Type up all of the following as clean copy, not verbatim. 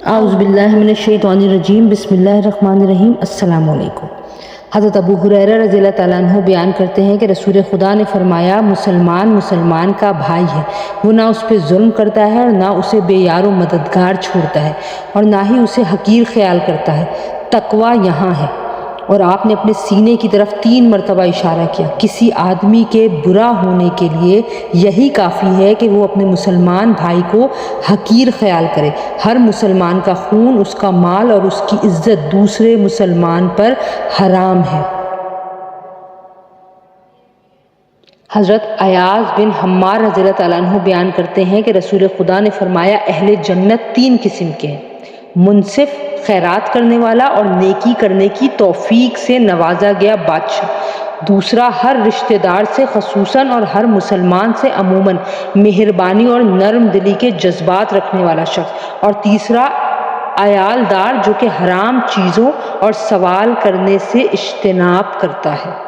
اعوذ باللہ من الشیطان الرجیم، بسم اللہ الرحمن الرحیم۔ السلام علیکم۔ حضرت ابو ہریرہ رضی اللہ تعالیٰ عنہ بیان کرتے ہیں کہ رسول خدا نے فرمایا، مسلمان کا بھائی ہے، وہ نہ اس پہ ظلم کرتا ہے اور نہ اسے بے یار و مددگار چھوڑتا ہے اور نہ ہی اسے حقیر خیال کرتا ہے۔ تقویٰ یہاں ہے۔ اور آپ نے اپنے سینے کی طرف 3 مرتبہ اشارہ کیا۔ کسی آدمی کے برا ہونے کے لیے یہی کافی ہے کہ وہ اپنے مسلمان بھائی کو حقیر خیال کرے۔ ہر مسلمان کا خون، اس کا مال اور اس کی عزت دوسرے مسلمان پر حرام ہے۔ حضرت ایاز بن حمار رضی اللہ تعالیٰ عنہ بیان کرتے ہیں کہ رسول خدا نے فرمایا، اہل جنت 3 قسم کے ہیں: منصف، خیرات کرنے والا اور نیکی کرنے کی توفیق سے نوازا گیا بادشاہ۔ دوسرا، ہر رشتہ دار سے خصوصاً اور ہر مسلمان سے عموماً مہربانی اور نرم دلی کے جذبات رکھنے والا شخص۔ اور تیسرا، عیال دار جو کہ حرام چیزوں اور سوال کرنے سے اجتناب کرتا ہے۔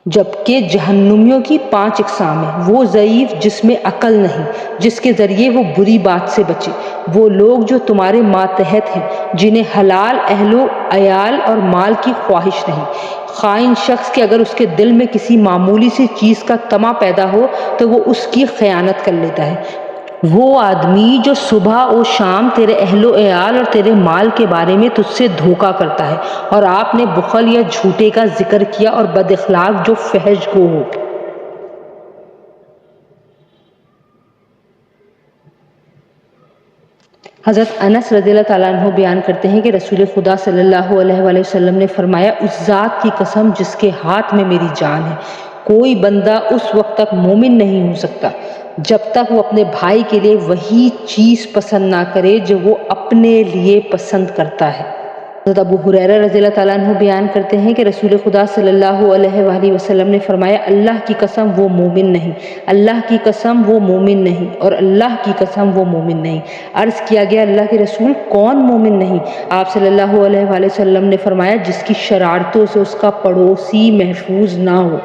جبکہ جہنمیوں کی 5 اقسام ہیں: وہ ضعیف جس میں عقل نہیں، جس کے ذریعے وہ بری بات سے بچے، وہ لوگ جو تمہارے ماتحت ہیں، جنہیں حلال اہل و عیال اور مال کی خواہش نہیں، خائن شخص کہ اگر اس کے دل میں کسی معمولی سی چیز کا طمع پیدا ہو تو وہ اس کی خیانت کر لیتا ہے، وہ آدمی جو صبح و شام تیرے اہل و عیال اور تیرے مال کے بارے میں تجھ سے دھوکہ کرتا ہے۔ اور آپ نے بخل یا جھوٹے کا ذکر کیا، اور بد اخلاق جو فحش گو ہو۔ حضرت انس رضی اللہ تعالیٰ عنہ بیان کرتے ہیں کہ رسول خدا صلی اللہ علیہ وآلہ وسلم نے فرمایا، اس ذات کی قسم جس کے ہاتھ میں میری جان ہے، کوئی بندہ اس وقت تک مومن نہیں ہو سکتا جب تک وہ اپنے بھائی کے لیے وہی چیز پسند نہ کرے جو وہ اپنے لیے پسند کرتا ہے۔ حضرت ابو ہریرہ رضی اللہ تعالیٰ عنہ بیان کرتے ہیں کہ رسول خدا صلی اللہ علیہ وآلہ وسلم نے فرمایا، اللہ کی قسم وہ مومن نہیں، اللہ کی قسم وہ مومن نہیں، اور اللہ کی قسم وہ مومن نہیں۔ عرض کیا گیا، اللہ کے رسول کون مومن نہیں؟ آپ صلی اللہ علیہ وآلہ وسلم نے فرمایا، جس کی شرارتوں سے اس کا پڑوسی محفوظ نہ ہو۔